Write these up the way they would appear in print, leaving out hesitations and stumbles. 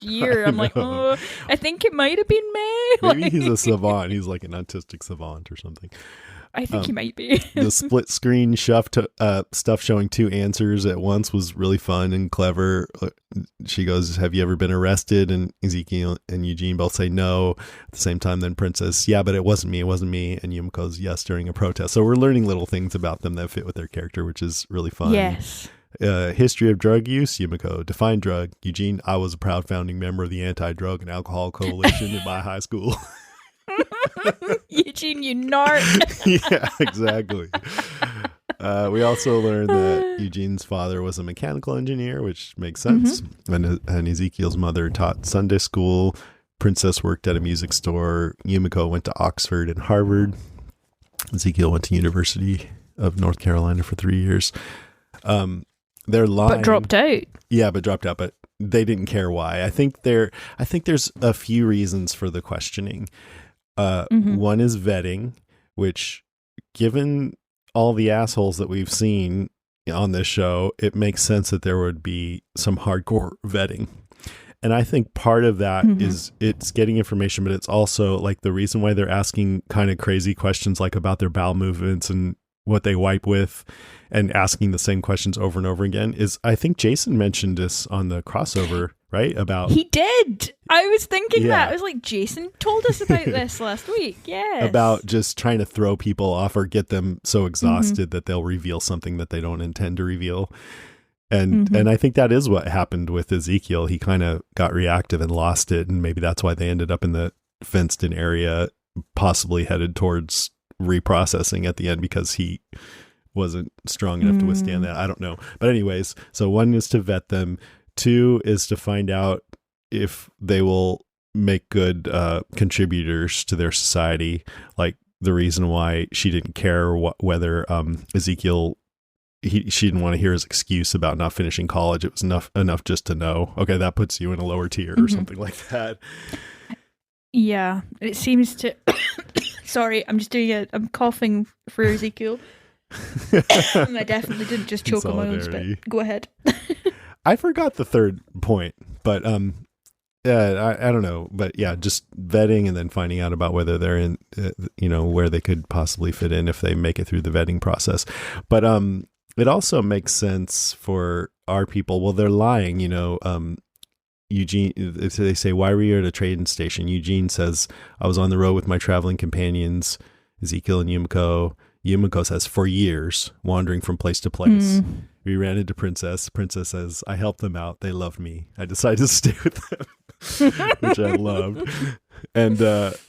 year. I'm like, know. oh, I think it might have been May. Maybe he's a savant. He's like an autistic savant or something. I think he might be. The split screen stuff showing two answers at once was really fun and clever. She goes, "Have you ever been arrested?" And Ezekiel and Eugene both say no. At the same time, then Princess, "Yeah, but it wasn't me. And Yumiko's, "Yes," during a protest. So we're learning little things about them that fit with their character, which is really fun. Yes. History of drug use, Yumiko. Define drug. Eugene, "I was a proud founding member of the Anti-Drug and Alcohol Coalition in my high school." Eugene, you narc. Yeah, exactly. We also learned that Eugene's father was a mechanical engineer, which makes sense. And Ezekiel's mother taught Sunday school. Princess worked at a music store. Yumiko went to Oxford and Harvard. Ezekiel went to University of North Carolina for 3 years. They're lying. But dropped out. Yeah, but dropped out. But they didn't care why. I think there's a few reasons for the questioning. One is vetting, which, given all the assholes that we've seen on this show, it makes sense that there would be some hardcore vetting. And I think part of that is it's getting information, but it's also like the reason why they're asking kind of crazy questions, like about their bowel movements and what they wipe with, and asking the same questions over and over again is, I think Jason mentioned this on the crossover, right? About he did. I was thinking that. I was like, Jason told us about this last week. Yes. About just trying to throw people off or get them so exhausted that they'll reveal something that they don't intend to reveal. And I think that is what happened with Ezekiel. He kind of got reactive and lost it, and maybe that's why they ended up in the fenced-in area, possibly headed towards reprocessing at the end, because he wasn't strong enough to withstand that. I don't know. But anyways, so one is to vet them. Two is to find out if they will make good contributors to their society. Like the reason why she didn't care whether Ezekiel, she didn't want to hear his excuse about not finishing college. It was enough just to know, okay, that puts you in a lower tier or something like that. Yeah, it seems to... Sorry, I'm coughing for Ezekiel. I definitely didn't just choke on my own spit. Go ahead. I forgot the third point, but yeah, I don't know, but yeah, just vetting and then finding out about whether they're in, where they could possibly fit in if they make it through the vetting process. But it also makes sense for our people. Well, they're lying, Eugene, they say, "Why were you at a train station?" Eugene says, "I was on the road with my traveling companions, Ezekiel and Yumiko." Yumiko says, "For years, wandering from place to place. We ran into Princess. Princess says, I helped them out. They loved me. I decided to stay with them," which I loved. And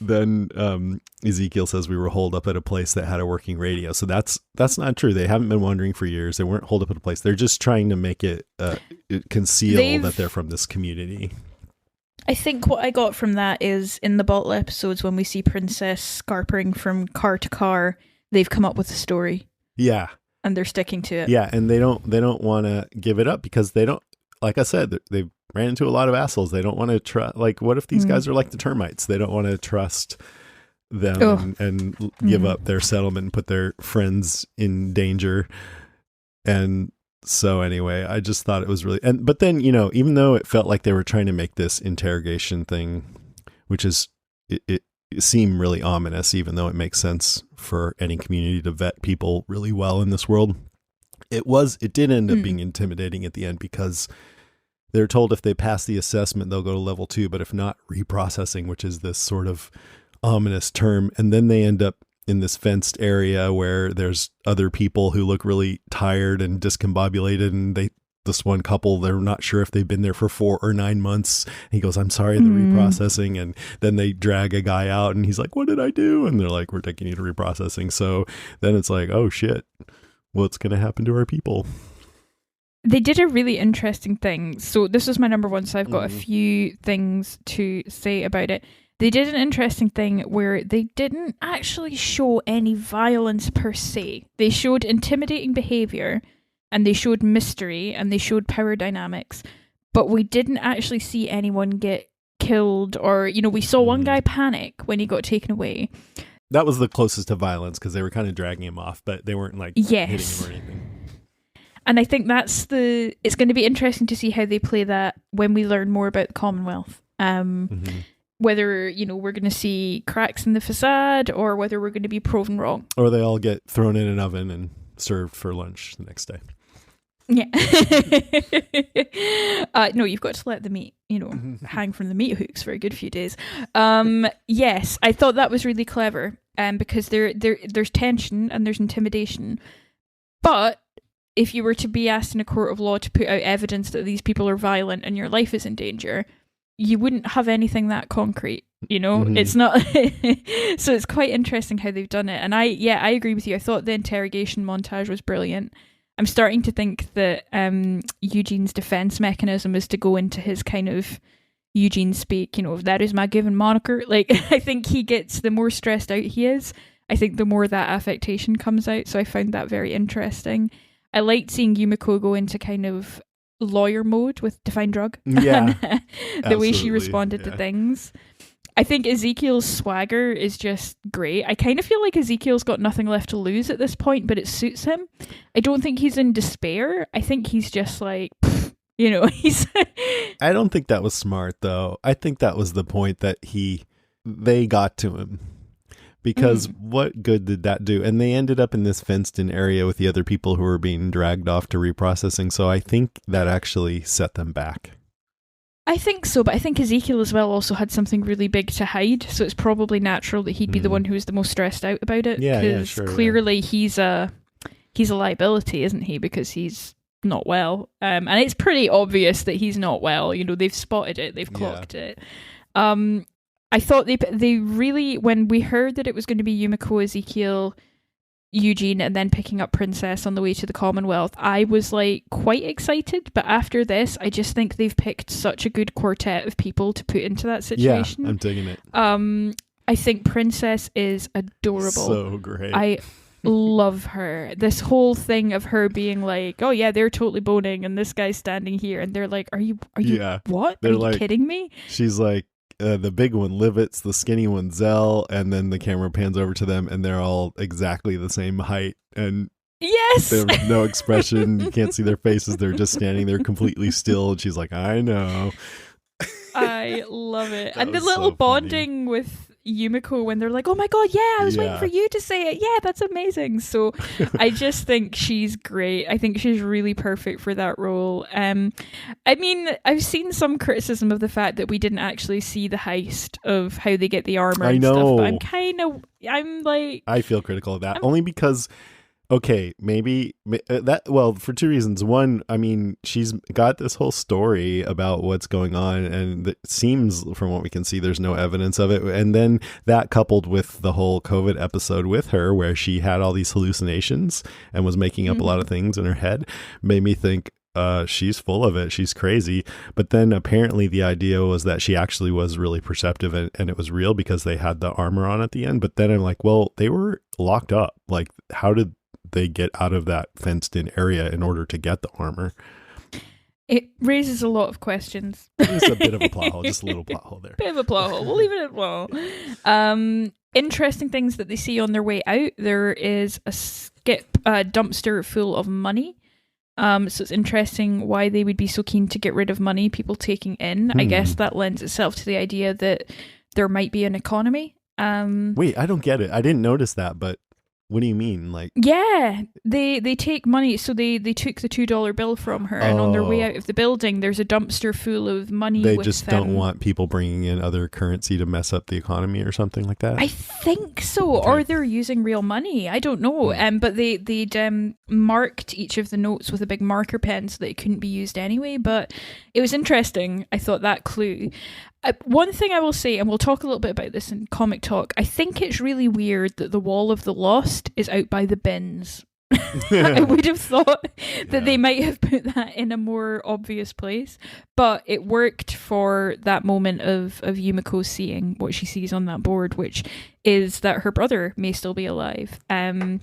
then Ezekiel says, "We were holed up at a place that had a working radio." So that's not true. They haven't been wandering for years. They weren't holed up at a place. They're just trying to make it conceal that they're from this community. I think what I got from that is, in the bottle episodes, when we see Princess scarpering from car to car, they've come up with a story. Yeah. And they're sticking to it. Yeah, and they don't want to give it up because they don't, like I said, they've ran into a lot of assholes. They don't want to trust, like, what if these guys are like the termites? They don't want to trust them and give up their settlement and put their friends in danger. And so anyway, I just thought it was really, but then, even though it felt like they were trying to make this interrogation thing, which is, it seemed really ominous, even though it makes sense for any community to vet people really well in this world. It did end up being intimidating at the end, because they're told if they pass the assessment, they'll go to level 2, but if not, reprocessing, which is this sort of ominous term. And then they end up in this fenced area where there's other people who look really tired and discombobulated, and this one couple, they're not sure if they've been there for 4 or 9 months. He goes, "I'm sorry, the reprocessing." And then they drag a guy out and he's like, "What did I do?" And they're like, "We're taking you to reprocessing." So then it's like, oh shit, what's going to happen to our people? They did a really interesting thing. So this is my number one. So I've got a few things to say about it. They did an interesting thing where they didn't actually show any violence per se. They showed intimidating behavior, and they showed mystery, and they showed power dynamics, but we didn't actually see anyone get killed, or, we saw one guy panic when he got taken away. That was the closest to violence, because they were kind of dragging him off, but they weren't like hitting him or anything. And I think it's going to be interesting to see how they play that when we learn more about the Commonwealth. Whether, we're going to see cracks in the facade or whether we're going to be proven wrong. Or they all get thrown in an oven and served for lunch the next day. Yeah. No, you've got to let the meat, hang from the meat hooks for a good few days. Yes, I thought that was really clever because there's tension and there's intimidation. But if you were to be asked in a court of law to put out evidence that these people are violent and your life is in danger, you wouldn't have anything that concrete, It's not. So it's quite interesting how they've done it. And I agree with you. I thought the interrogation montage was brilliant. I'm starting to think that Eugene's defense mechanism is to go into his kind of Eugene speak, that is my given moniker. Like, I think he gets, the more stressed out he is, I think the more that affectation comes out. So I found that very interesting. I liked seeing Yumiko go into kind of lawyer mode with Define Drug. Yeah. The way she responded to things. I think Ezekiel's swagger is just great. I kind of feel like Ezekiel's got nothing left to lose at this point, but it suits him. I don't think he's in despair. I think he's just like, he's... I don't think that was smart, though. I think that was the point that they got to him. Because what good did that do? And they ended up in this fenced-in area with the other people who were being dragged off to reprocessing. So I think that actually set them back. I think so, but I think Ezekiel as well also had something really big to hide. So it's probably natural that he'd be the one who was the most stressed out about it. Yeah, sure. Clearly he's a liability, isn't he? Because he's not well. And it's pretty obvious that he's not well. They've spotted it. They've clocked it. I thought they really, when we heard that it was going to be Yumiko, Ezekiel, Eugene, and then picking up Princess on the way to the Commonwealth, I was like quite excited. But after this, I just think they've picked such a good quartet of people to put into that situation. Yeah, I'm digging it. I think Princess is adorable. So great. I love her. This whole thing of her being like, oh yeah, they're totally boning, and this guy's standing here, and they're like, are you what? They're like, kidding me? She's like, the big one Livets, the skinny one Zell, and then the camera pans over to them and they're all exactly the same height and yes, they have no expression. You can't see their faces. They're just standing there completely still, and she's like, I know. I love it. And the little bonding with Yumiko when they're like, oh my god, yeah, I was waiting for you to say it. Yeah, that's amazing. So I just think she's great. I think she's really perfect for that role. I mean, I've seen some criticism of the fact that we didn't actually see the heist of how they get the armor and stuff, but I'm like, I feel critical of that only because okay, maybe for two reasons. One, I mean, she's got this whole story about what's going on, and it seems from what we can see, there's no evidence of it. And then that coupled with the whole COVID episode with her, where she had all these hallucinations and was making up a lot of things in her head, made me think, she's full of it. She's crazy. But then apparently the idea was that she actually was really perceptive and it was real because they had the armor on at the end. But then I'm like, well, they were locked up. Like, how did they get out of that fenced in area in order to get the armor? It raises a lot of questions. It's a bit of a plot hole, just a little plot hole there. Bit of a plot hole. We'll leave it at plot hole. Interesting things that they see on their way out. There is a dumpster full of money. So it's interesting why they would be so keen to get rid of money people taking in. I guess that lends itself to the idea that there might be an economy. Wait, I don't get it. I didn't notice that, but what do you mean? Like, yeah, they take money. So they took the $2 bill from her, and on their way out of the building, there's a dumpster full of money. They just don't want people bringing in other currency to mess up the economy or something like that. I think so, okay. Or they're using real money. I don't know. But they'd marked each of the notes with a big marker pen so that it couldn't be used anyway. But it was interesting. I thought that clue. One thing I will say, and we'll talk a little bit about this in comic talk, I think it's really weird that the Wall of the Lost is out by the bins. I would have thought that they might have put that in a more obvious place, but it worked for that moment of Yumiko seeing what she sees on that board, which is that her brother may still be alive. And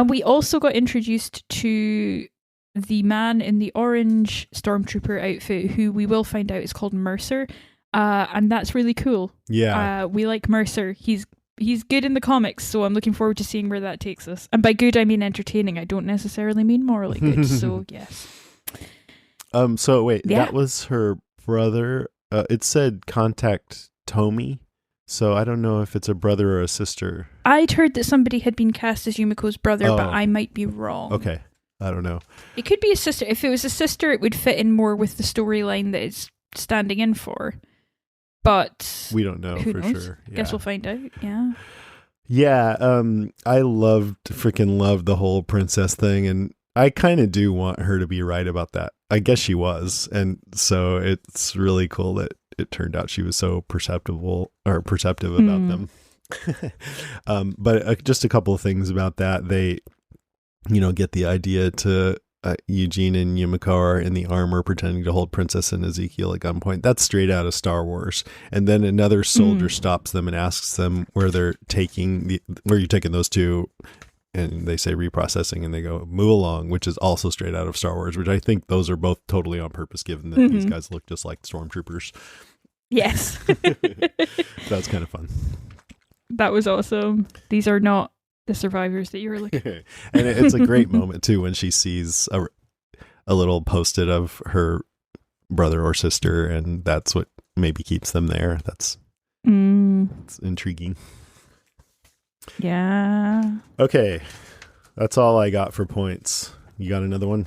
we also got introduced to the man in the orange stormtrooper outfit, who we will find out is called Mercer. And that's really cool. Yeah. We like Mercer. He's he's good in the comics, so I'm looking forward to seeing where that takes us. And by good, I mean entertaining. I don't necessarily mean morally good. So yes. So wait, that was her brother. It said contact Tomi. So I don't know if it's a brother or a sister. I'd heard that somebody had been cast as Yumiko's brother, but I might be wrong. Okay. I don't know. It could be a sister. If it was a sister, it would fit in more with the storyline that it's standing in for. But we don't know who for knows? sure. Yeah. Guess we'll find out. Yeah. Yeah. I freaking loved the whole princess thing, and I kind of do want her to be right about that. I guess she was, and so it's really cool that it turned out she was so perceptive about them. But just a couple of things about that. They, get the idea to Eugene and Yumiko are in the armor pretending to hold Princess and Ezekiel at gunpoint. That's straight out of Star Wars. And then another soldier stops them and asks them where they're taking where are you taking those two? And they say reprocessing, and they go move along, which is also straight out of Star Wars, which I think those are both totally on purpose, given that these guys look just like stormtroopers. Yes. That's kind of fun. That was awesome. These are not the survivors that you were looking for. And it's a great moment too when she sees a little post-it of her brother or sister, and that's what maybe keeps them there. That's it's intriguing. Yeah. Okay. That's all I got for points. You got another one?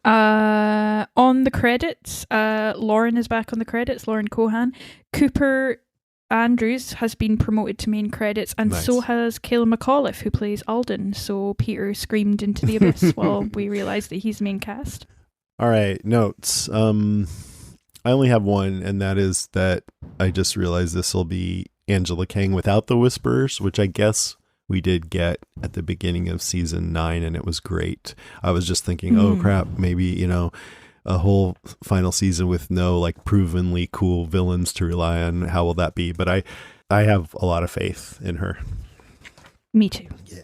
On the credits, Lauren is back on the credits, Lauren Cohan. Cooper Andrews has been promoted to main credits, and so has Caleb McAuliffe, who plays Alden. So Peter screamed into the abyss while we realised that he's main cast. All right, notes. I only have one, and that is that I just realized this will be Angela Kang without the Whisperers, which I guess we did get at the beginning of season 9, and it was great. I was just thinking, oh crap, maybe, a whole final season with no provenly cool villains to rely on. How will that be? But I have a lot of faith in her. Me too. Yeah.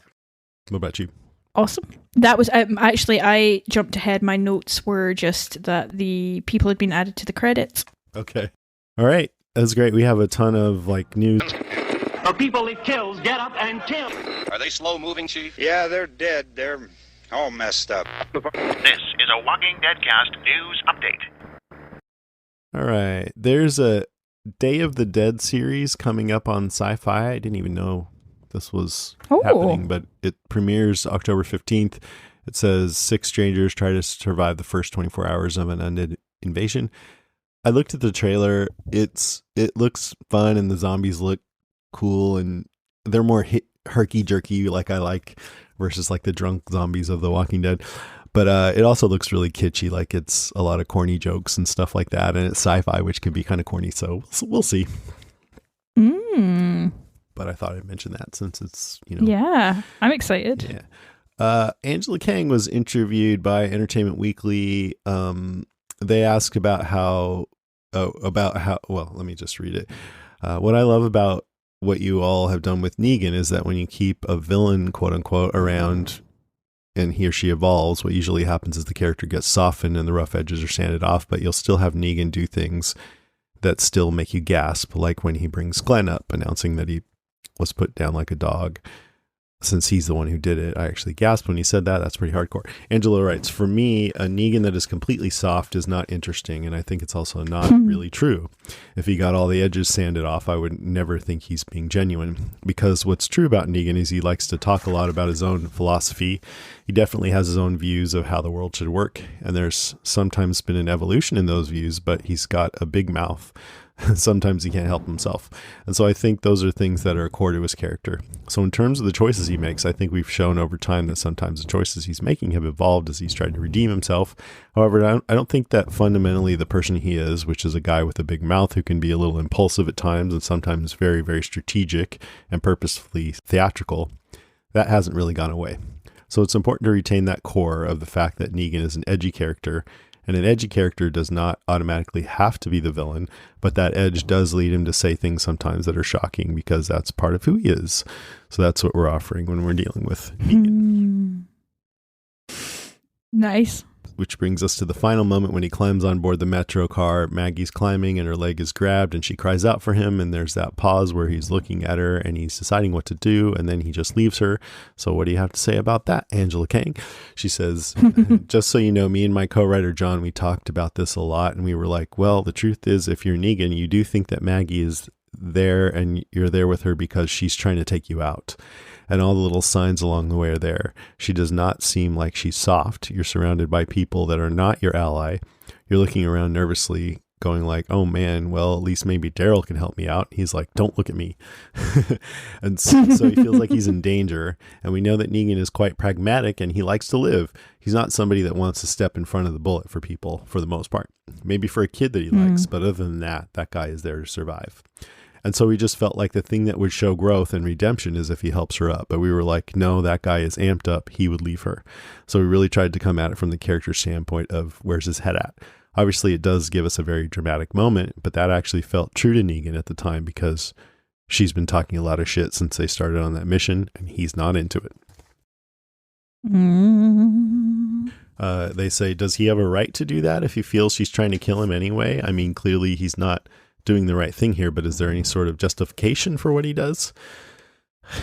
What about you? Awesome. That was actually, I jumped ahead. My notes were just that the people had been added to the credits. Okay. All right. That's great. We have a ton of news. The people it kills get up and kill. Are they slow moving, Chief? Yeah, they're dead. They're all messed up. This is a Walking Deadcast news update. All right. There's a Day of the Dead series coming up on Sci-Fi. I didn't even know this was happening, but it premieres October 15th. It says 6 strangers try to survive the first 24 hours of an undead invasion. I looked at the trailer. It looks fun, and the zombies look cool, and they're more herky-jerky like I like, versus the drunk zombies of The Walking Dead. But it also looks really kitschy, it's a lot of corny jokes and stuff like that, and it's sci-fi, which can be kind of corny, so we'll see. But I thought I'd mention that since it's, Yeah, I'm excited. Yeah. Angela Kang was interviewed by Entertainment Weekly. They asked about how, well, let me just read it. What I love about what you all have done with Negan is that when you keep a villain, quote unquote, around and he or she evolves, what usually happens is the character gets softened and the rough edges are sanded off, but you'll still have Negan do things that still make you gasp, like when he brings Glenn up, announcing that he was put down like a dog. Since he's the one who did it, I actually gasped when he said that. That's pretty hardcore. Angela writes, for me, a Negan that is completely soft is not interesting, and I think it's also not really true. If he got all the edges sanded off, I would never think he's being genuine. Because what's true about Negan is he likes to talk a lot about his own philosophy. He definitely has his own views of how the world should work, and there's sometimes been an evolution in those views, but he's got a big mouth. Sometimes he can't help himself. And so I think those are things that are core to his character. So in terms of the choices he makes, I think we've shown over time that sometimes the choices he's making have evolved as he's tried to redeem himself. However, I don't think that fundamentally the person he is, which is a guy with a big mouth who can be a little impulsive at times and sometimes very, very strategic and purposefully theatrical, that hasn't really gone away. So it's important to retain that core of the fact that Negan is an edgy character. And an edgy character does not automatically have to be the villain, but that edge does lead him to say things sometimes that are shocking because that's part of who he is. So that's what we're offering when we're dealing with Negan. Nice. which brings us to the final moment when he climbs on board the metro car. Maggie's climbing and her leg is grabbed and she cries out for him. And there's that pause where he's looking at her and he's deciding what to do. And then he just leaves her. So what do you have to say about that, Angela Kang? She says, just so you know, me and my co-writer, John, we talked about this a lot. And we were like, well, the truth is, if you're Negan, you do think that Maggie is there and you're there with her because she's trying to take you out. And all the little signs along the way are there. She does not seem like she's soft. You're surrounded by people that are not your ally. You're looking around nervously, going like, oh man, well, at least maybe Daryl can help me out. He's like, don't look at me. And so he feels like he's in danger. And we know that Negan is quite pragmatic and he likes to live. He's not somebody that wants to step in front of the bullet for people for the most part. Maybe for a kid that he likes, but other than that, that guy is there to survive. And so we just felt like the thing that would show growth and redemption is if he helps her up. But we were like, no, that guy is amped up. He would leave her. So we really tried to come at it from the character standpoint of where's his head at. Obviously, it does give us a very dramatic moment, but that actually felt true to Negan at the time because she's been talking a lot of shit since they started on that mission, and he's not into it. They say, does he have a right to do that if he feels she's trying to kill him anyway? I mean, clearly he's not doing the right thing here, but is there any sort of justification for what he does?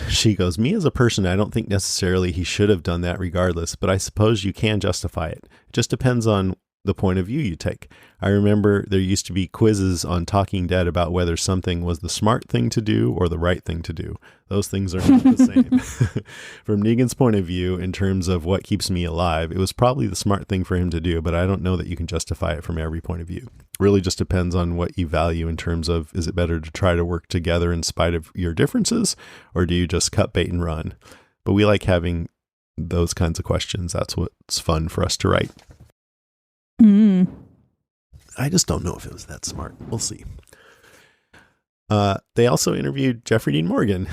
She goes, me as a person, I don't think necessarily he should have done that regardless, but I suppose you can justify it. It just depends on the point of view you take. I remember there used to be quizzes on Talking Dead about whether something was the smart thing to do or the right thing to do. Those things are not the same. From Negan's point of view, in terms of what keeps me alive, it was probably the smart thing for him to do, but I don't know that you can justify it from every point of view. Really just depends on what you value in terms of, is it better to try to work together in spite of your differences, or do you just cut bait and run? But we like having those kinds of questions. That's what's fun for us to write. I just don't know if it was that smart. We'll see. They also interviewed Jeffrey Dean Morgan.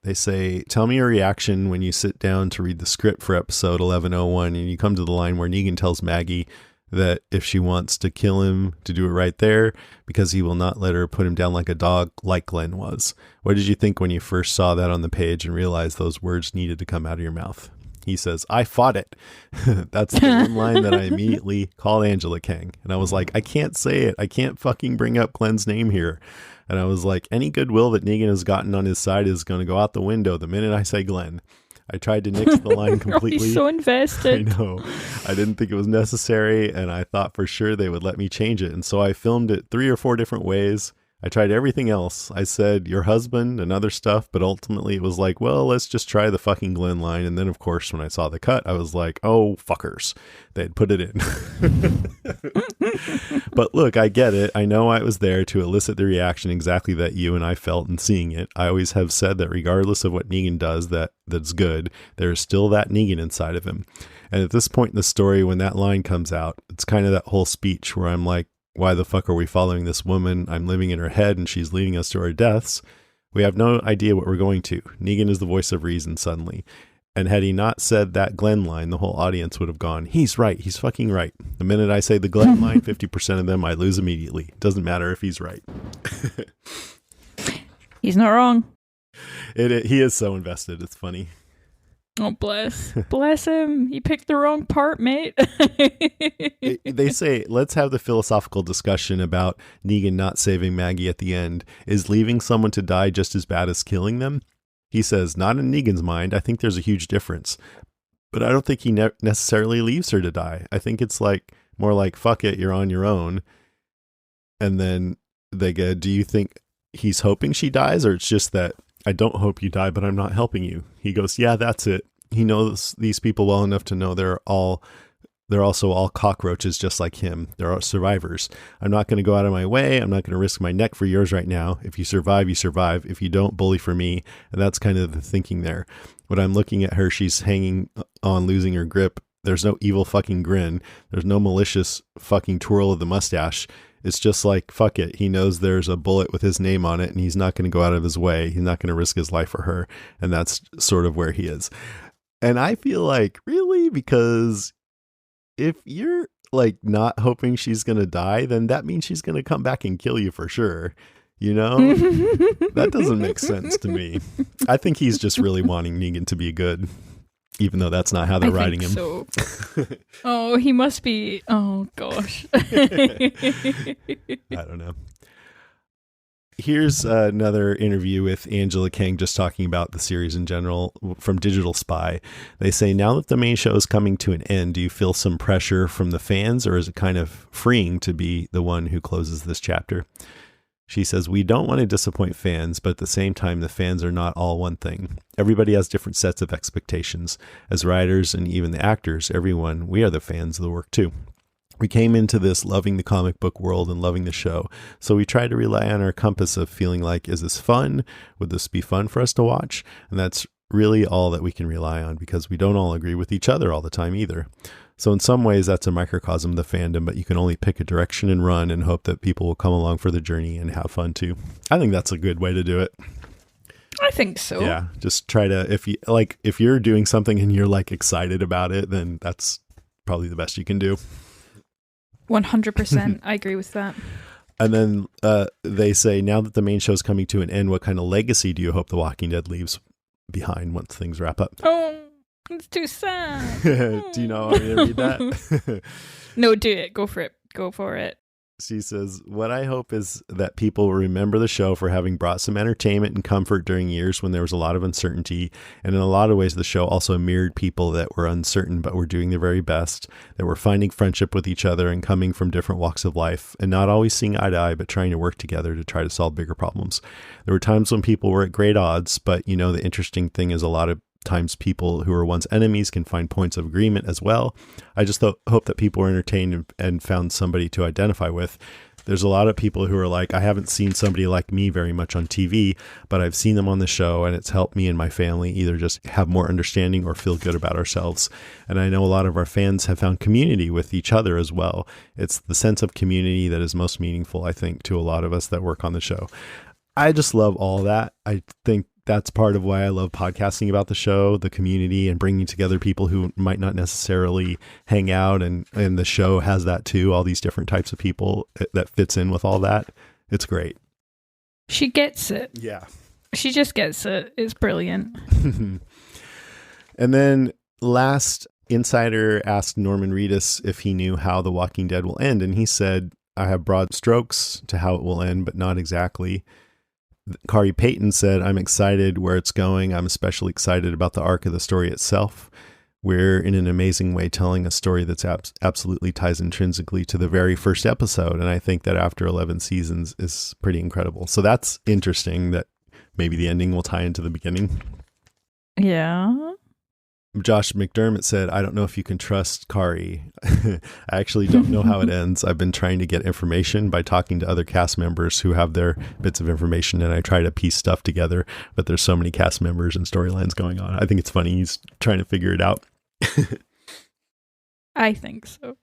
They say, tell me your reaction when you sit down to read the script for episode 1101 and you come to the line where Negan tells Maggie that if she wants to kill him, to do it right there because he will not let her put him down like a dog like Glenn was. What did you think when you first saw that on the page and realized those words needed to come out of your mouth? He says, I fought it. That's the one line that I immediately called Angela Kang. And I was like, I can't say it. I can't fucking bring up Glenn's name here. And I was like, any goodwill that Negan has gotten on his side is going to go out the window the minute I say Glenn. I tried to nix the line completely. You're so invested. I know. I didn't think it was necessary, and I thought for sure they would let me change it. And so I filmed it 3 or 4 different ways. I tried everything else. I said your husband and other stuff, but ultimately it was like, well, let's just try the fucking Glenn line. And then, of course, when I saw the cut, I was like, oh, fuckers. They'd put it in. But look, I get it. I know I was there to elicit the reaction exactly that you and I felt in seeing it. I always have said that regardless of what Negan does that's good, there's still that Negan inside of him. And at this point in the story, when that line comes out, it's kind of that whole speech where I'm like, why the fuck are we following this woman? I'm living in her head and she's leading us to our deaths. We have no idea what we're going to. Negan is the voice of reason suddenly. And had he not said that Glenn line, the whole audience would have gone, he's right. He's fucking right. The minute I say the Glenn line, 50% of them I lose immediately. Doesn't matter if he's right. He's not wrong. He is so invested. It's funny. Oh, bless him. He picked the wrong part, mate. They say, let's have the philosophical discussion about Negan not saving Maggie at the end. Is leaving someone to die just as bad as killing them? He says, not in Negan's mind. I think there's a huge difference. But I don't think he necessarily leaves her to die. I think it's like more like, fuck it, you're on your own. And then they go, do you think he's hoping she dies? Or it's just that, I don't hope you die, but I'm not helping you. He goes, yeah, that's it. He knows these people well enough to know they're also all cockroaches just like him. They're all survivors. I'm not going to go out of my way. I'm not going to risk my neck for yours right now. If you survive, you survive. If you don't, bully for me. And that's kind of the thinking there. When I'm looking at her, she's hanging on, losing her grip. There's no evil fucking grin. There's no malicious fucking twirl of the mustache. It's just like, fuck it. He knows there's a bullet with his name on it and he's not going to go out of his way. He's not going to risk his life for her. And that's sort of where he is. And I feel like, really? Because if you're like not hoping she's going to die, then that means she's going to come back and kill you for sure. You know, that doesn't make sense to me. I think he's just really wanting Negan to be good. even though that's not how they're writing him. So. Oh, he must be. Oh, gosh. I don't know. Here's another interview with Angela Kang just talking about the series in general from Digital Spy. They say, now that the main show is coming to an end, do you feel some pressure from the fans, or is it kind of freeing to be the one who closes this chapter? She says, we don't want to disappoint fans, but at the same time, the fans are not all one thing. Everybody has different sets of expectations. As writers and even the actors, everyone, we are the fans of the work too. We came into this loving the comic book world and loving the show. So we try to rely on our compass of feeling like, is this fun? Would this be fun for us to watch? And that's really all that we can rely on, because we don't all agree with each other all the time either. So in some ways, that's a microcosm of the fandom, but you can only pick a direction and run and hope that people will come along for the journey and have fun too. I think that's a good way to do it. I think so. Yeah. Just try to, if you're doing something and you're like excited about it, then that's probably the best you can do. 100%. I agree with that. And then they say, now that the main show is coming to an end, what kind of legacy do you hope The Walking Dead leaves behind once things wrap up? Oh, it's too sad. Do you know how to read that? No, do it. Go for it. Go for it. She says, what I hope is that people will remember the show for having brought some entertainment and comfort during years when there was a lot of uncertainty. And in a lot of ways, the show also mirrored people that were uncertain, but were doing their very best, that were finding friendship with each other and coming from different walks of life, and not always seeing eye to eye, but trying to work together to try to solve bigger problems. There were times when people were at great odds, but the interesting thing is a lot of times people who were once enemies can find points of agreement as well. I just hope that people were entertained and found somebody to identify with. There's a lot of people who are like, I haven't seen somebody like me very much on TV, but I've seen them on the show, and it's helped me and my family either just have more understanding or feel good about ourselves. And I know a lot of our fans have found community with each other as well. It's the sense of community that is most meaningful, I think, to a lot of us that work on the show. I just love all that. I think that's part of why I love podcasting about the show, the community, and bringing together people who might not necessarily hang out. And the show has that too, all these different types of people that fits in with all that. It's great. She gets it. Yeah. She just gets it. It's brilliant. And then last, Insider asked Norman Reedus if he knew how The Walking Dead will end. And he said, I have broad strokes to how it will end, but not exactly. Kari Payton said, I'm excited where it's going. I'm especially excited about the arc of the story itself. We're in an amazing way telling a story that's absolutely ties intrinsically to the very first episode. And I think that after 11 seasons is pretty incredible. So that's interesting that maybe the ending will tie into the beginning. Yeah. Josh McDermott said, I don't know if you can trust Kari. I actually don't know how it ends. I've been trying to get information by talking to other cast members who have their bits of information, and I try to piece stuff together, but there's so many cast members and storylines going on. I think it's funny. He's trying to figure it out. I think so.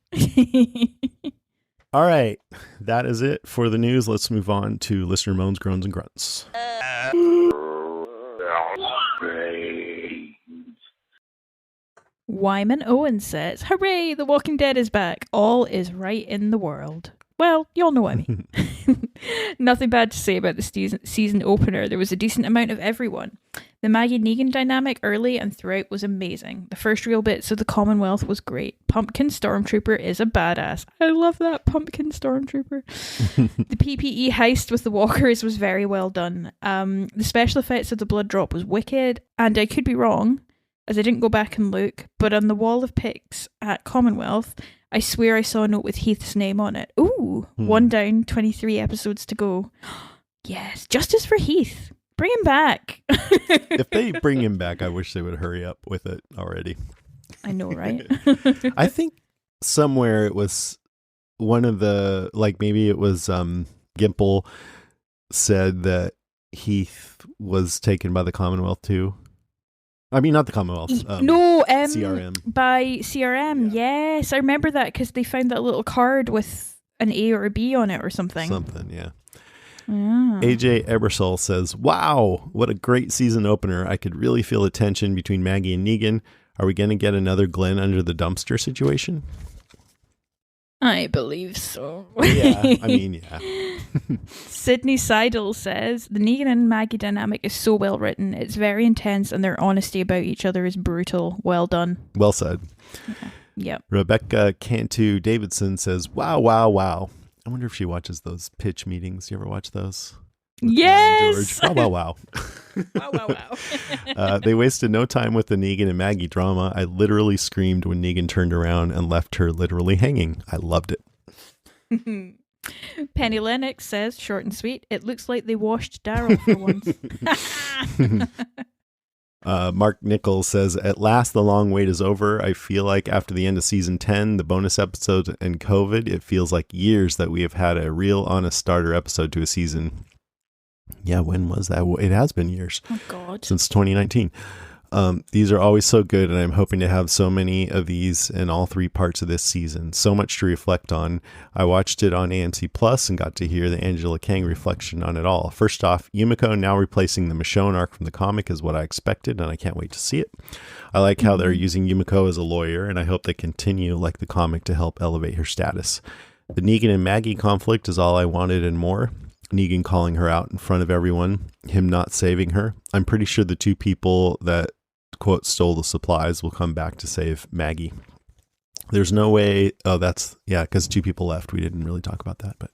All right. That is it for the news. Let's move on to listener moans, groans, and grunts. Wyman Owen says, hooray, The Walking Dead is back. All is right in the world. Well, you all know what I mean. Nothing bad to say about the season opener. There was a decent amount of everyone. The Maggie-Negan dynamic early and throughout was amazing. The first real bits of the Commonwealth was great. Pumpkin Stormtrooper is a badass. I love that, Pumpkin Stormtrooper. The PPE heist with the walkers was very well done. The special effects of the blood drop was wicked, and I could be wrong, as I didn't go back and look, but on the wall of pics at Commonwealth, I swear I saw a note with Heath's name on it. Ooh, one down, 23 episodes to go. Yes, justice for Heath. Bring him back. If they bring him back, I wish they would hurry up with it already. I know, right? I think somewhere it was one of the, like maybe it was Gimple said that Heath was taken by the Commonwealth too. I mean, not the Commonwealth. CRM. By CRM, yeah. Yes. I remember that because they found that little card with an A or a B on it or something. Yeah. Yeah. AJ Ebersol says, wow, what a great season opener. I could really feel the tension between Maggie and Negan. Are we going to get another Glenn under the dumpster situation? I believe so. Yeah, I mean, yeah. Sydney Seidel says, the Negan and Maggie dynamic is so well written. It's very intense and their honesty about each other is brutal. Well done. Well said. Yep. Rebecca Cantu Davidson says, wow, wow, wow. I wonder if she watches those pitch meetings. You ever watch those? Yes! George. Wow, wow, wow. Wow, wow, wow. They wasted no time with the Negan and Maggie drama. I literally screamed when Negan turned around and left her literally hanging. I loved it. Penny Lennox says, short and sweet, it looks like they washed Daryl for once. Mark Nichols says, at last the long wait is over. I feel like after the end of season 10, the bonus episodes and COVID, it feels like years that we have had a real honest starter episode to a season. Yeah, when was that? It has been years. Oh, God. Since 2019. These are always so good, and I'm hoping to have so many of these in all 3 parts of this season. So much to reflect on. I watched it on AMC Plus and got to hear the Angela Kang reflection on it all. First off, Yumiko now replacing the Michonne arc from the comic is what I expected, and I can't wait to see it. I like how they're using Yumiko as a lawyer, and I hope they continue like the comic to help elevate her status. The Negan and Maggie conflict is all I wanted and more. Negan calling her out in front of everyone, him not saving her. I'm pretty sure the 2 people that, quote, stole the supplies will come back to save Maggie. There's no way. Oh, that's, yeah, because 2 people left. We didn't really talk about that, but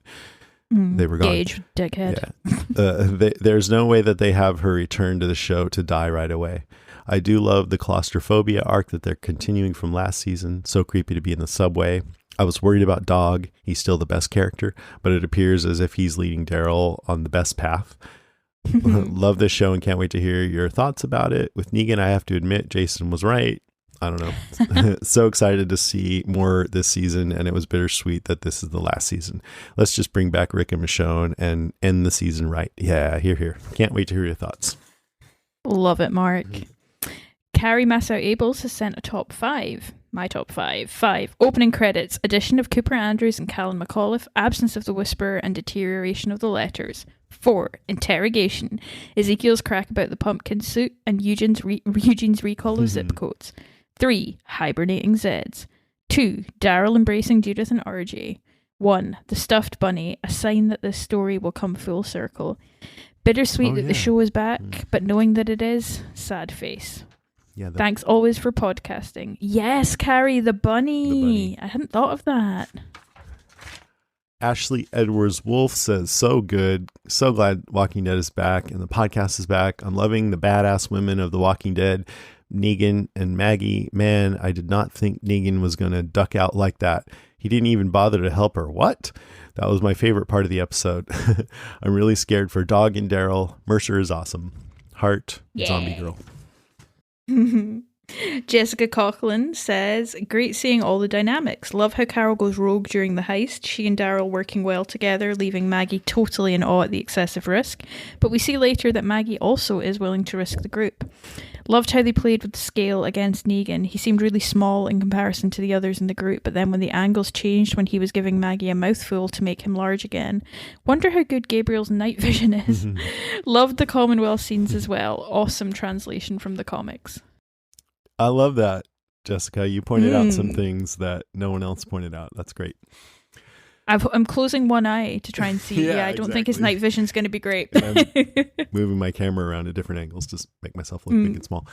they were gone. Gage, dickhead. Yeah. There's no way that they have her return to the show to die right away. I do love the claustrophobia arc that they're continuing from last season. So creepy to be in the subway. I was worried about Dog. He's still the best character, but it appears as if he's leading Daryl on the best path. Love this show and can't wait to hear your thoughts about it. With Negan, I have to admit, Jason was right. I don't know. So excited to see more this season, and it was bittersweet that this is the last season. Let's just bring back Rick and Michonne and end the season right. Yeah, here. Can't wait to hear your thoughts. Love it, Mark. Carrie Massau-Abels has sent a top 5. My top 5. 5. Opening credits. Addition of Cooper Andrews and Callan McAuliffe. Absence of the Whisperer and deterioration of the letters. 4. Interrogation. Ezekiel's crack about the pumpkin suit and Eugene's recall of zip codes. 3. Hibernating Zeds. 2. Daryl embracing Judith and RJ. 1. The Stuffed Bunny. A sign that this story will come full circle. Bittersweet that the show is back, but knowing that it is, sad face. Yeah, thanks always for podcasting. Yes, Carrie, the bunny. I hadn't thought of that. Ashley Edwards Wolf says, so good. So glad Walking Dead is back and the podcast is back. I'm loving the badass women of The Walking Dead, Negan and Maggie. Man, I did not think Negan was going to duck out like that. He didn't even bother to help her. What? That was my favorite part of the episode. I'm really scared for Dog and Daryl. Mercer is awesome. Heart, zombie girl. Jessica Coughlin says, great seeing all the dynamics. Love how Carol goes rogue during the heist. She and Daryl working well together, leaving Maggie totally in awe at the excessive risk. But we see later that Maggie also is willing to risk the group. Loved how they played with the scale against Negan. He seemed really small in comparison to the others in the group, but then when the angles changed when he was giving Maggie a mouthful to make him large again. Wonder how good Gabriel's night vision is. Loved the Commonwealth scenes as well. Awesome translation from the comics. I love that, Jessica. You pointed out some things that no one else pointed out. That's great. I'm closing one eye to try and see. Yeah, I don't think his night vision's going to be great. I'm moving my camera around at different angles to make myself look big and small.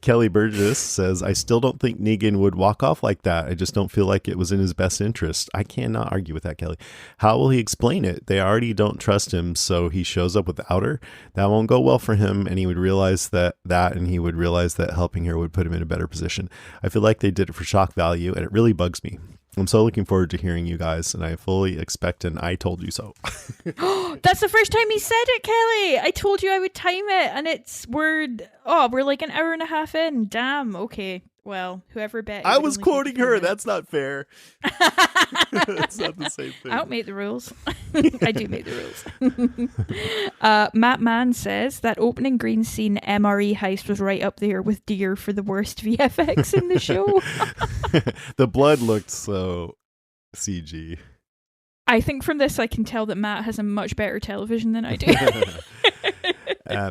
Kelly Burgess says, I still don't think Negan would walk off like that. I just don't feel like it was in his best interest. I cannot argue with that, Kelly. How will he explain it? They already don't trust him, so he shows up without her. That won't go well for him, and he would realize and he would realize that helping her would put him in a better position. I feel like they did it for shock value, and it really bugs me. I'm so looking forward to hearing you guys, and I fully expect an I told you so. That's the first time he said it, Kelly. I told you I would time it, and we're like an hour and a half in. Damn. Okay. Well, whoever bet. I was quoting her. That's not fair. That's not the same thing. I don't make the rules. I do make the rules. Matt Mann says that opening green scene MRE heist was right up there with Deer for the worst VFX in the show. The blood looked so CG. I think from this I can tell that Matt has a much better television than I do.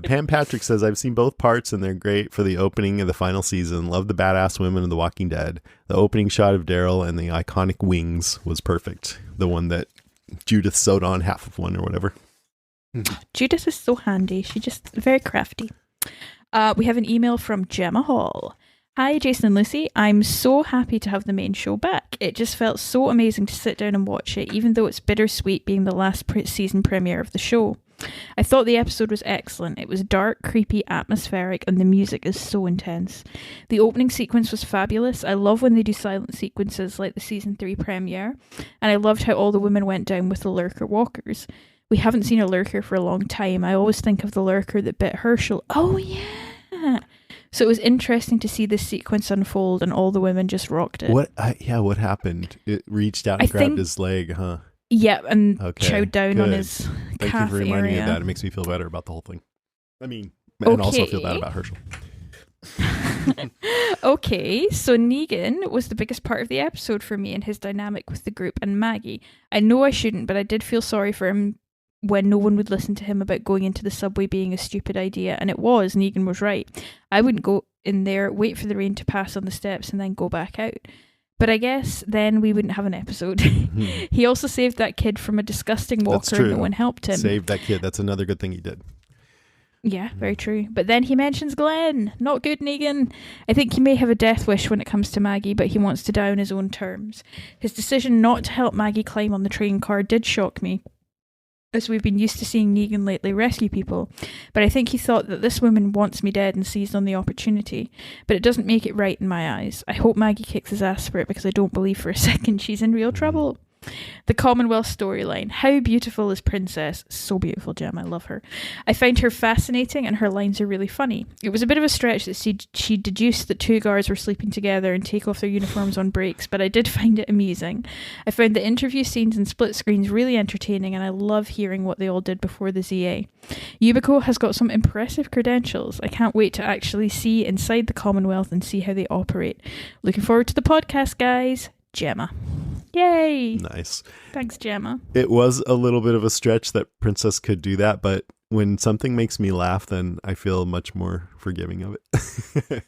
Pam Patrick says, I've seen both parts and they're great for the opening of the final season. Love the badass women of The Walking Dead. The opening shot of Daryl and the iconic wings was perfect. The one that Judith sewed on half of one or whatever. Judith is so handy. She's just very crafty. We have an email from Gemma Hall. Hi, Jason and Lucy. I'm so happy to have the main show back. It just felt so amazing to sit down and watch it, even though it's bittersweet being the last season premiere of the show. I thought the episode was excellent. It was dark, creepy, atmospheric, and the music is so intense. The opening sequence was fabulous. I love when they do silent sequences like the season 3 premiere, and I loved how all the women went down with the lurker walkers. We haven't seen a lurker for a long time. I always think of the lurker that bit Herschel. Oh, yeah. So it was interesting to see this sequence unfold, and all the women just rocked it. What happened? It reached out and grabbed his leg, huh? Yeah, and chowed down on his Thank calf you for reminding me area. of that. It makes me feel better about the whole thing. I mean, and also feel bad about Herschel. Okay, so Negan was the biggest part of the episode for me and his dynamic with the group and Maggie. I know I shouldn't, but I did feel sorry for him when no one would listen to him about going into the subway being a stupid idea, and it was. Negan was right. I wouldn't go in there, wait for the rain to pass on the steps, and then go back out. But I guess then we wouldn't have an episode. He also saved that kid from a disgusting walker and no one helped him. Saved that kid. That's another good thing he did. Yeah, very true. But then he mentions Glenn. Not good, Negan. I think he may have a death wish when it comes to Maggie, but he wants to die on his own terms. His decision not to help Maggie climb on the train car did shock me, as we've been used to seeing Negan lately rescue people. But I think he thought that this woman wants me dead and seized on the opportunity. But it doesn't make it right in my eyes. I hope Maggie kicks his ass for it, because I don't believe for a second she's in real trouble. The Commonwealth storyline. How beautiful is Princess? So beautiful, Gem. I love her. I find her fascinating and her lines are really funny. It was a bit of a stretch that she deduced that 2 guards were sleeping together and take off their uniforms on breaks, but I did find it amusing. I found the interview scenes and split screens really entertaining, and I love hearing what they all did before the ZA. Yubico has got some impressive credentials. I can't wait to actually see inside the Commonwealth and see how they operate. Looking forward to the podcast, guys. Gemma. Yay! Nice. Thanks, Gemma. It was a little bit of a stretch that Princess could do that, but when something makes me laugh, then I feel much more forgiving of it.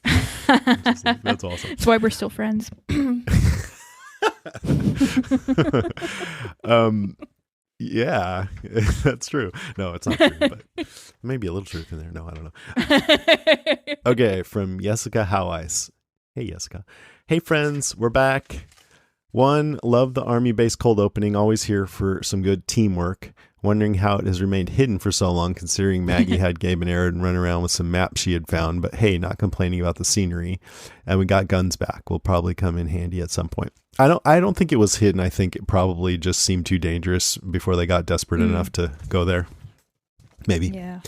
That's awesome. That's why we're still friends. Yeah, that's true. No, it's not true, but maybe a little truth in there. No, I don't know. Okay, from Jessica Howice. Hey, Jessica. Hey, friends, we're back. 1, love the army base cold opening. Always here for some good teamwork. Wondering how it has remained hidden for so long, considering Maggie had Gabe and Aaron run around with some maps she had found. But hey, not complaining about the scenery. And we got guns back. Will probably come in handy at some point. I don't think it was hidden. I think it probably just seemed too dangerous before they got desperate enough to go there. Maybe. Yeah.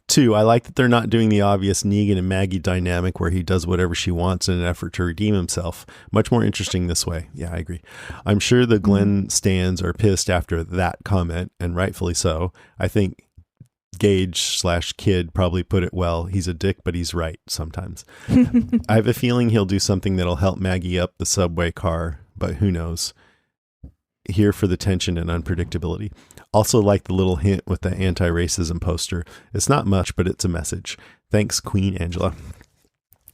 2, I like that they're not doing the obvious Negan and Maggie dynamic where he does whatever she wants in an effort to redeem himself. Much more interesting this way. Yeah, I agree. I'm sure the Glenn stans are pissed after that comment, and rightfully so. I think Gage/Kid probably put it well. He's a dick, but he's right sometimes. I have a feeling he'll do something that'll help Maggie up the subway car, but who knows? Here for the tension and unpredictability. Also like the little hint with the anti-racism poster. It's not much, but it's a message. Thanks, Queen Angela.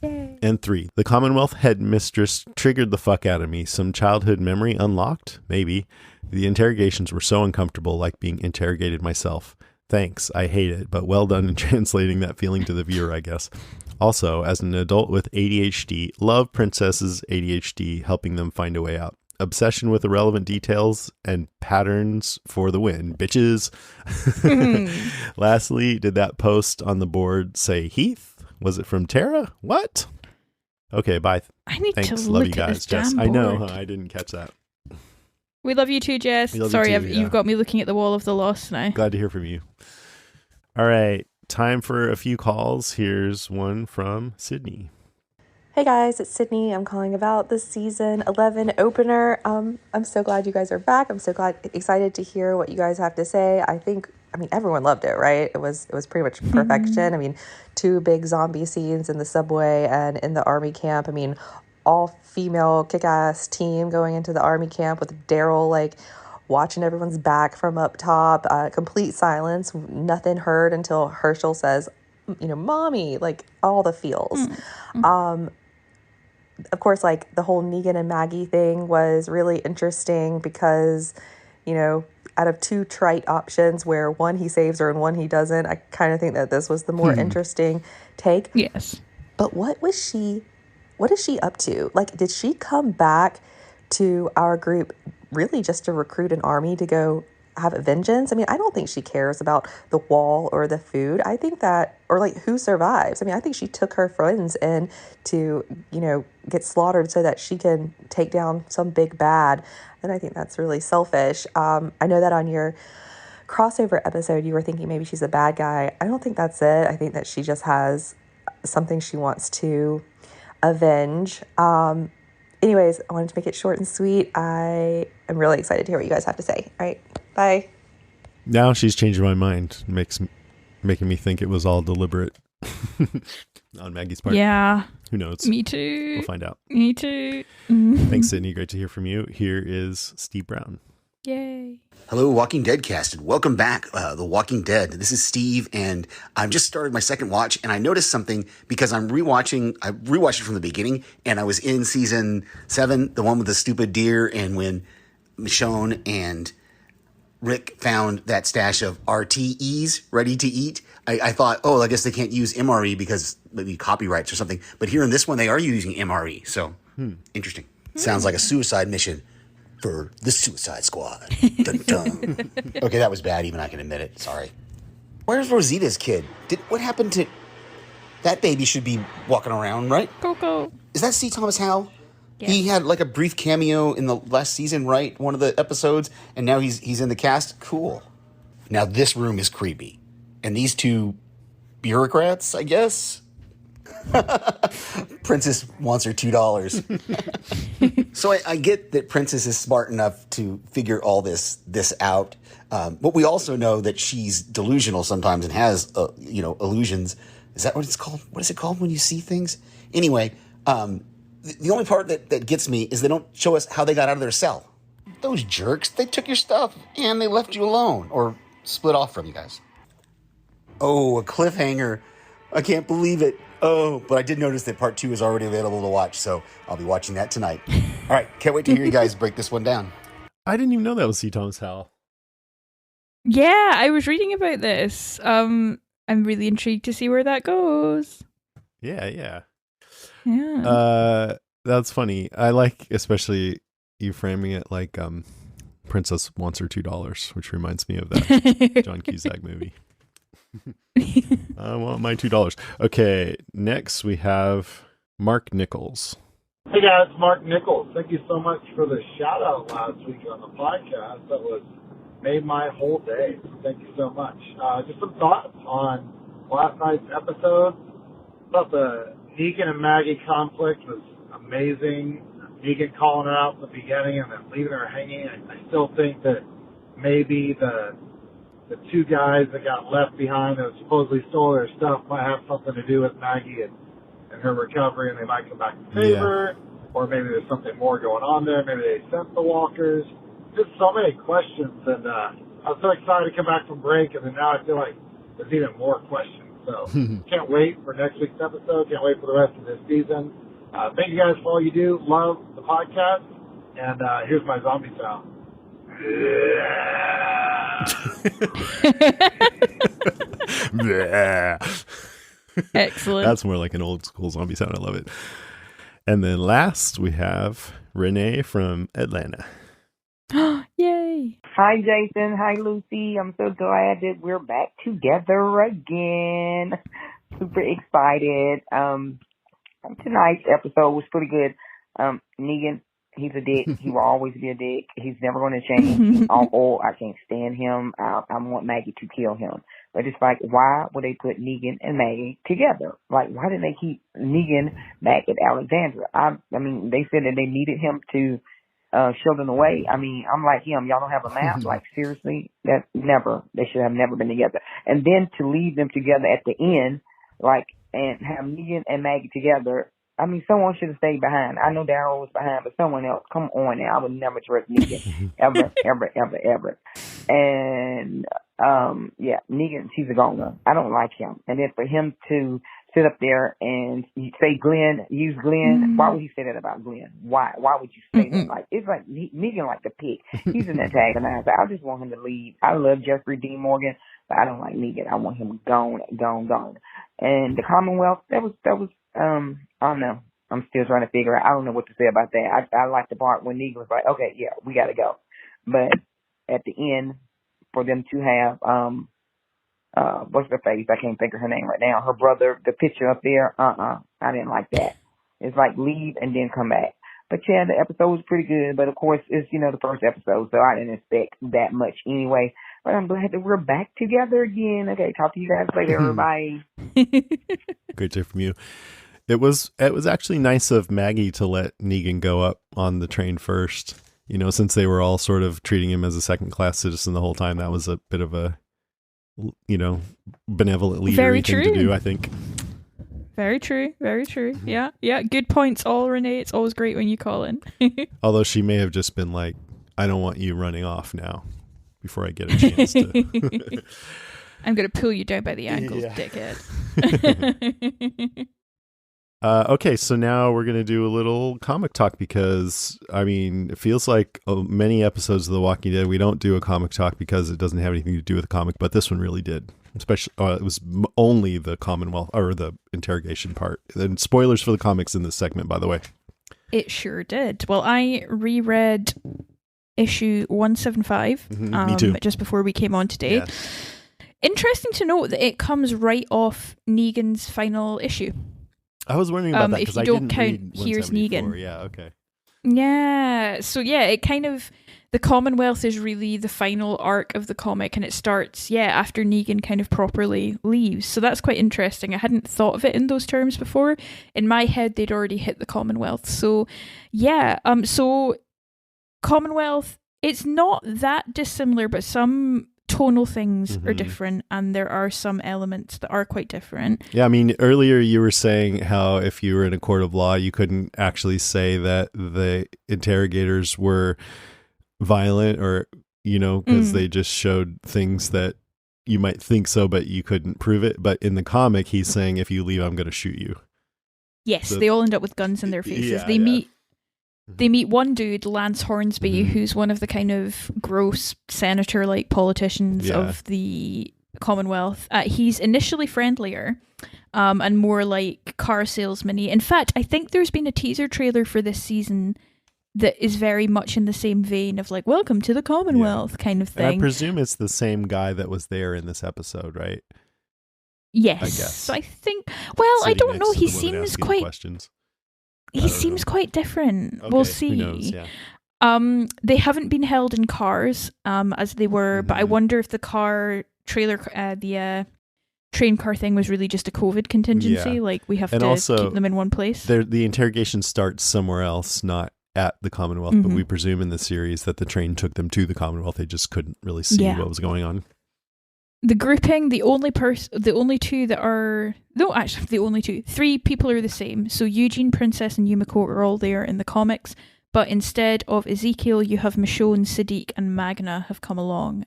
Yay. And 3, the Commonwealth headmistress triggered the fuck out of me. Some childhood memory unlocked? Maybe. The interrogations were so uncomfortable, like being interrogated myself. Thanks, I hate it, but well done in translating that feeling to the viewer, I guess. Also, as an adult with ADHD, love Princess's ADHD, helping them find a way out. Obsession with irrelevant details and patterns for the win, bitches. Lastly, did that post on the board say Heath? Was it from Tara? What? Okay, bye. I need Thanks. to Love look you guys, at this Jess. damn I know, board. huh? I didn't catch that. We love you too, Jess. We love you Sorry, too, yeah. you've got me looking at the wall of the lost now. Glad to hear from you. All right, time for a few calls. Here's one from Sydney. Hey guys, it's Sydney. I'm calling about the season 11 opener. I'm so glad you guys are back. I'm so excited to hear what you guys have to say. I mean, everyone loved it, right? It was pretty much perfection. I mean, 2 big zombie scenes in the subway and in the army camp. I mean, all female kick-ass team going into the army camp with Daryl like watching everyone's back from up top, complete silence, nothing heard until Herschel says, mommy, like all the feels. Of course, like the whole Negan and Maggie thing was really interesting because, out of two trite options where one he saves her and one he doesn't, I kind of think that this was the more interesting take. Yes. But what is she up to? Like, did she come back to our group really just to recruit an army to go have vengeance? I mean, I don't think she cares about the wall or the food. I think that, or like who survives. I mean, I think she took her friends in to, get slaughtered so that she can take down some big bad. And I think that's really selfish. I know that on your crossover episode, you were thinking maybe she's a bad guy. I don't think that's it. I think that she just has something she wants to avenge. Anyways, I wanted to make it short and sweet. I am really excited to hear what you guys have to say. All right, bye. Now she's changing my mind, making me think it was all deliberate on Maggie's part. Yeah. Who knows? Me too. We'll find out. Me too. Thanks, Sydney. Great to hear from you. Here is Steve Brown. Yay. Hello, Walking Dead cast, and welcome back, The Walking Dead. This is Steve, and I've just started my second watch, and I noticed something because I rewatched it from the beginning, and I was in season 7, the one with the stupid deer, and when Michonne and Rick found that stash of RTEs, ready to eat, I thought, I guess they can't use MRE because maybe copyrights or something. But here in this one, they are using MRE. So, interesting. Sounds like a suicide mission for the Suicide Squad. Dun, dun. Okay, that was bad. Even I can admit it. Sorry. Where's Rosita's kid? What happened to... That baby should be walking around, right? Coco. Is that C. Thomas Howell? Yes. He had like a brief cameo in the last season, right? One of the episodes, and now he's in the cast. Cool. Now this room is creepy, and these two bureaucrats, I guess. Princess wants her $2. So I get that Princess is smart enough to figure all this out. But we also know that she's delusional sometimes and has illusions. Is that what it's called? What is it called when you see things? Anyway. The only part that gets me is they don't show us how they got out of their cell. Those jerks, they took your stuff and they left you alone or split off from you guys. Oh, a cliffhanger. I can't believe it. Oh, but I did notice that part 2 is already available to watch, so I'll be watching that tonight. All right, can't wait to hear you guys break this one down. I didn't even know that was C. Thomas Howell. Yeah, I was reading about this. I'm really intrigued to see where that goes. Yeah. Yeah. That's funny. I like especially you framing it like Princess wants her $2, which reminds me of that John Cusack movie. I want my $2. Okay, next we have Mark Nichols. Hey guys, Mark Nichols. Thank you so much for the shout out last week on the podcast. That made my whole day. Thank you so much. Just some thoughts on last night's episode. Thought the Negan and Maggie conflict was amazing. Negan calling her out in the beginning and then leaving her hanging. I still think that maybe the two guys that got left behind that supposedly stole their stuff might have something to do with Maggie and her recovery, and they might come back in favor. Yeah. Or maybe there's something more going on there. Maybe they sent the walkers. Just so many questions, and I was so excited to come back from break, and then now I feel like there's even more questions. So can't wait for next week's episode. Can't wait for the rest of this season. Thank you guys for all you do. Love the podcast. And here's my zombie sound. Excellent. That's more like an old school zombie sound. I love it. And then last we have Renee from Atlanta. Yay. Hi, Jason. Hi, Lucy. I'm so glad that we're back together again. Super excited. Tonight's episode was pretty good. Negan, he's a dick. He will always be a dick. He's never going to change. I can't stand him. I want Maggie to kill him. But it's like, why would they put Negan and Maggie together? Like, why didn't they keep Negan back at Alexandria? I mean, they said that they needed him to show them the way. I mean, I'm like him. Y'all don't have a map? Like, seriously? They should have never been together. And then to leave them together at the end, like, and have Negan and Maggie together I mean, someone should have stayed behind. I know Daryl was behind, but someone else. Come on now. I would never trust Negan. ever, ever, ever, ever. And, yeah, Negan, he's a goner. I don't like him. And then for him to sit up there and say use Glenn, why would he say that about Glenn? Why would you say that? Like, it's like Negan like the pig. He's an antagonizer. I just want him to leave. I love Jeffrey Dean Morgan, but I don't like Negan. I want him gone. And the Commonwealth, that was I don't know. I'm still trying to figure out. I don't know what to say about that. I like the part when Negan was like, okay, yeah, we got to go. But at the end, for them to have, what's her face? I can't think of her name right now. Her brother, the picture up there, I didn't like that. It's like leave and then come back. But yeah, the episode was pretty good. But of course, it's, the first episode, so I didn't expect that much anyway. But I'm glad that we're back together again. Okay, talk to you guys later, everybody. Great to hear from you. It was actually nice of Maggie to let Negan go up on the train first. Since they were all sort of treating him as a second-class citizen the whole time, that was a bit of a, benevolent leader thing to do, I think. Very true. Very true. Yeah. Good points all, Renee. It's always great when you call in. Although she may have just been like, I don't want you running off now before I get a chance to. I'm going to pull you down by the ankles, dickhead. Okay, so now we're going to do a little comic talk because, it feels like many episodes of The Walking Dead, we don't do a comic talk because it doesn't have anything to do with the comic, but this one really did. Especially, it was only the Commonwealth, or the interrogation part. And spoilers for the comics in this segment, by the way. It sure did. Well, I reread issue 175 me too. Just before we came on today. Yes. Interesting to note that it comes right off Negan's final issue. I was wondering about that if because you I don't didn't count read Here's 174. Negan. Yeah, okay. Yeah, so yeah, it kind of, the Commonwealth is really the final arc of the comic, and it starts, after Negan kind of properly leaves. So that's quite interesting. I hadn't thought of it in those terms before. In my head, they'd already hit the Commonwealth. So yeah, so Commonwealth, it's not that dissimilar, but some tonal things are different, and there are some elements that are quite different. Yeah, earlier you were saying how if you were in a court of law, you couldn't actually say that the interrogators were violent or, because they just showed things that you might think so, but you couldn't prove it. But in the comic, he's saying, if you leave, I'm going to shoot you. Yes, so, they all end up with guns in their faces. They meet one dude, Lance Hornsby, who's one of the kind of gross senator-like politicians of the Commonwealth. He's initially friendlier and more like car salesman-y. In fact, I think there's been a teaser trailer for this season that is very much in the same vein of like, welcome to the Commonwealth kind of thing. And I presume it's the same guy that was there in this episode, right? Yes. I guess. So I think, well, I don't know. He seems quite... Questions. He seems quite different. Okay, we'll see. Who knows? Yeah. They haven't been held in cars, as they were, but I wonder if the train car thing was really just a COVID contingency. Yeah. Like we have and to also, keep them in one place. The interrogation starts somewhere else, not at the Commonwealth, but we presume in the series that the train took them to the Commonwealth. They just couldn't really see what was going on. The grouping, the only two that are... No, actually, the only two. 3 people are the same. So Eugene, Princess, and Yumiko are all there in the comics. But instead of Ezekiel, you have Michonne, Sadiq, and Magna have come along.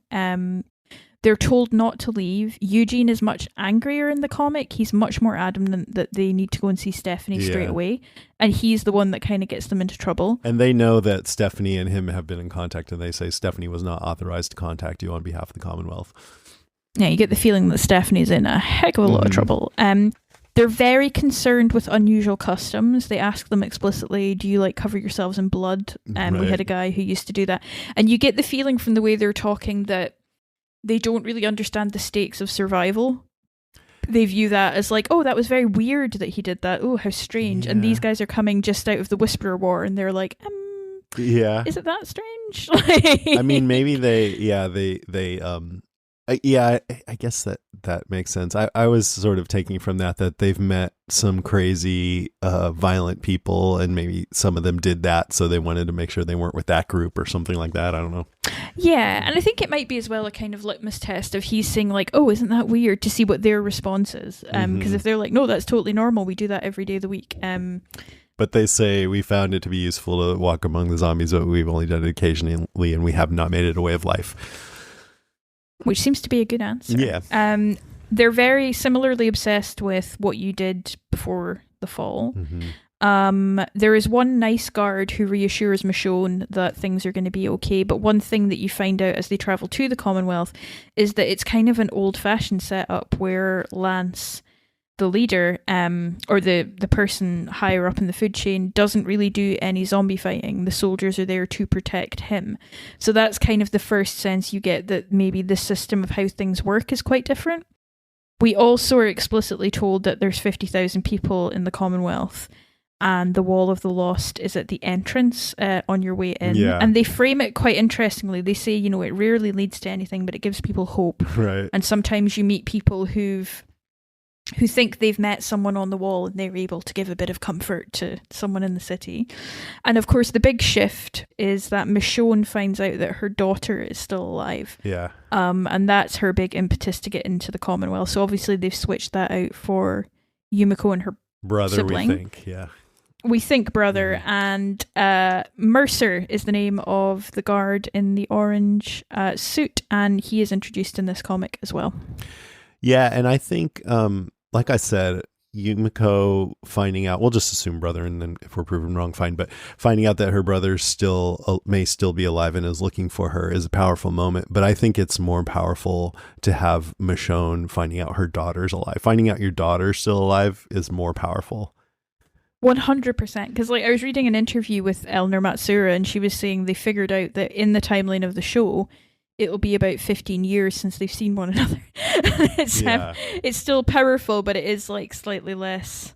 They're told not to leave. Eugene is much angrier in the comic. He's much more adamant that they need to go and see Stephanie straight away. And he's the one that kind of gets them into trouble. And they know that Stephanie and him have been in contact, and they say Stephanie was not authorized to contact you on behalf of the Commonwealth. Yeah, you get the feeling that Stephanie's in a heck of a lot of trouble. They're very concerned with unusual customs. They ask them explicitly, do you cover yourselves in blood? We had a guy who used to do that. And you get the feeling from the way they're talking that they don't really understand the stakes of survival. They view that as like, oh, that was very weird that he did that. Oh, how strange. Yeah. And these guys are coming just out of the Whisperer War, and they're like, is it that strange? I mean, maybe they I guess that makes sense. I was sort of taking from that they've met some crazy, violent people, and maybe some of them did that, so they wanted to make sure they weren't with that group or something like that. I don't know. Yeah, and I think it might be as well a kind of litmus test of he's saying like, oh, isn't that weird, to see what their response is. Because if they're like, no, that's totally normal, we do that every day of the week. But they say, we found it to be useful to walk among the zombies, but we've only done it occasionally, and we have not made it a way of life. Which seems to be a good answer. Yeah. They're very similarly obsessed with what you did before the fall. There is one nice guard who reassures Michonne that things are going to be okay, but one thing that you find out as they travel to the Commonwealth is that it's kind of an old-fashioned setup where Lance, the leader, or the person higher up in the food chain, doesn't really do any zombie fighting. The soldiers are there to protect him. So that's kind of the first sense you get that maybe the system of how things work is quite different. We also are explicitly told that there's 50,000 people in the Commonwealth, and the Wall of the Lost is at the entrance on your way in. Yeah. And they frame it quite interestingly. They say, it rarely leads to anything, but it gives people hope. Right. And sometimes you meet people who think they've met someone on the wall, and they're able to give a bit of comfort to someone in the city. And of course, the big shift is that Michonne finds out that her daughter is still alive. Yeah. And that's her big impetus to get into the Commonwealth. So obviously they've switched that out for Yumiko and her brother, sibling. we think. Yeah. We think brother. And Mercer is the name of the guard in the orange suit, and he is introduced in this comic as well. Yeah, and I think, like I said, Yumiko finding out, we'll just assume brother, and then if we're proven wrong, fine, but finding out that her brother may still be alive and is looking for her is a powerful moment. But I think it's more powerful to have Michonne finding out her daughter's alive. Finding out your daughter's still alive is more powerful. 100%. Because I was reading an interview with Eleanor Matsuura, and she was saying they figured out that in the timeline of the show, it'll be about 15 years since they've seen one another. It's still powerful, but it is slightly less.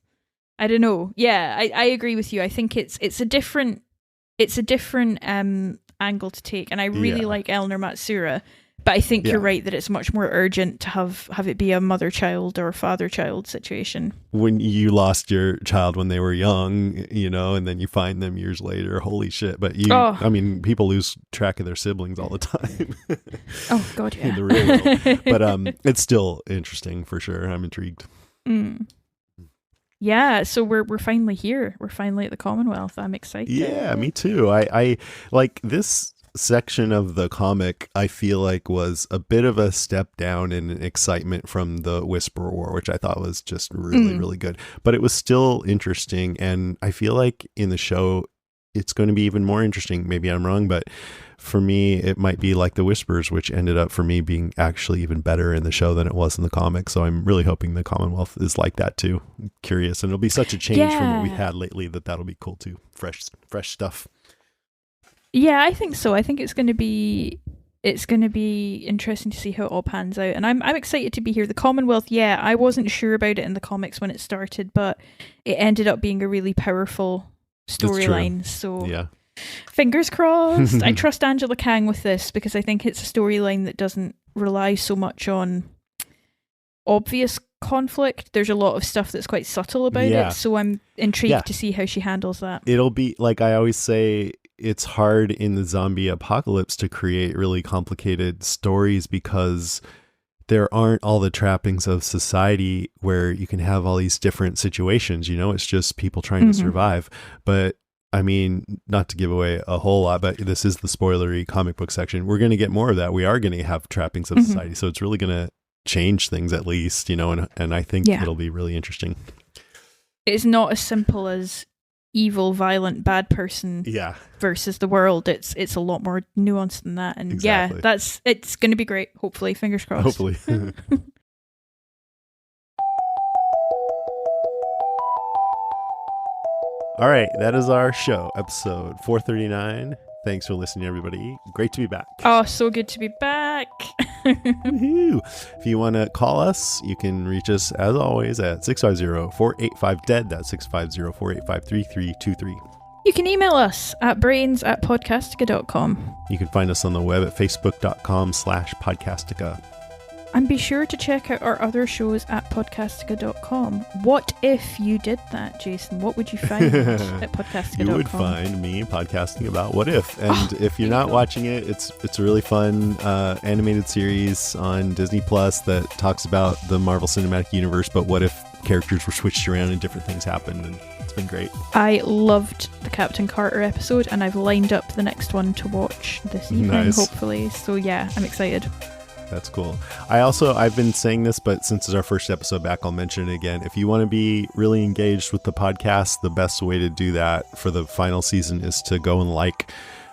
I don't know. Yeah, I agree with you. I think it's a different angle to take, and I really like Eleanor Matsuura. But I think you're right that it's much more urgent to have it be a mother-child or father-child situation. When you lost your child when they were young, and then you find them years later, holy shit. But people lose track of their siblings all the time. Oh, God, yeah. In the real world. But it's still interesting for sure. I'm intrigued. Yeah, so we're finally here. We're finally at the Commonwealth. I'm excited. Yeah, me too. I like this section of the comic. I feel like was a bit of a step down in excitement from the Whisper War, which I thought was just really, really good. But it was still interesting, and I feel like in the show it's going to be even more interesting. Maybe I'm wrong, but for me it might be like the Whispers, which ended up for me being actually even better in the show than it was in the comic. So I'm really hoping the Commonwealth is like that too. I'm curious, and it'll be such a change from what we had lately that'll be cool too. Fresh stuff. Yeah, I think so. I think it's going to be interesting to see how it all pans out, and I'm excited to be here. The Commonwealth, I wasn't sure about it in the comics when it started, but it ended up being a really powerful storyline. So yeah, fingers crossed. I trust Angela Kang with this because I think it's a storyline that doesn't rely so much on obvious conflict. There's a lot of stuff that's quite subtle about it, so I'm intrigued to see how she handles that. It'll be, like I always say, it's hard in the zombie apocalypse to create really complicated stories because there aren't all the trappings of society where you can have all these different situations. It's just people trying to survive. But I mean, not to give away a whole lot, but this is the spoilery comic book section. We're going to get more of that. We are going to have trappings of society. So it's really going to change things at least, and I think it'll be really interesting. It's not as simple as evil, violent, bad person versus the world. It's a lot more nuanced than that, and it's going to be great. Hopefully, fingers crossed. Hopefully. All right, that is our show, episode 439. Thanks for listening, everybody. Great to be back. Oh, so good to be back. Woohoo. If you want to call us, you can reach us, as always, at 650-485-DEAD. That's 650-485-3323. You can email us at brains@podcastica.com. You can find us on the web at facebook.com/podcastica. And be sure to check out our other shows at podcastica.com. What if you did that, Jason? What would you find at podcastica.com? You would find me podcasting about What If. And if you're not watching it, it's a really fun animated series on Disney Plus that talks about the Marvel Cinematic Universe, but what if characters were switched around and different things happened, and it's been great. I loved the Captain Carter episode, and I've lined up the next one to watch this evening, hopefully. So yeah, I'm excited. That's cool. I've been saying this, but since it's our first episode back, I'll mention it again. If you want to be really engaged with the podcast, the best way to do that for the final season is to go and like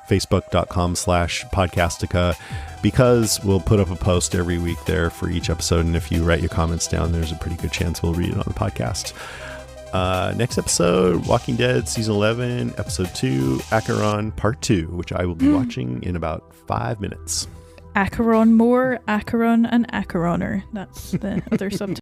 facebook.com/podcastica, because we'll put up a post every week there for each episode. And if you write your comments down, there's a pretty good chance we'll read it on the podcast. Next episode, Walking Dead Season 11, Episode 2, Acheron Part 2, which I will be watching in about 5 minutes. Acheron more, Acheron and Acheroner. That's the other subtitle.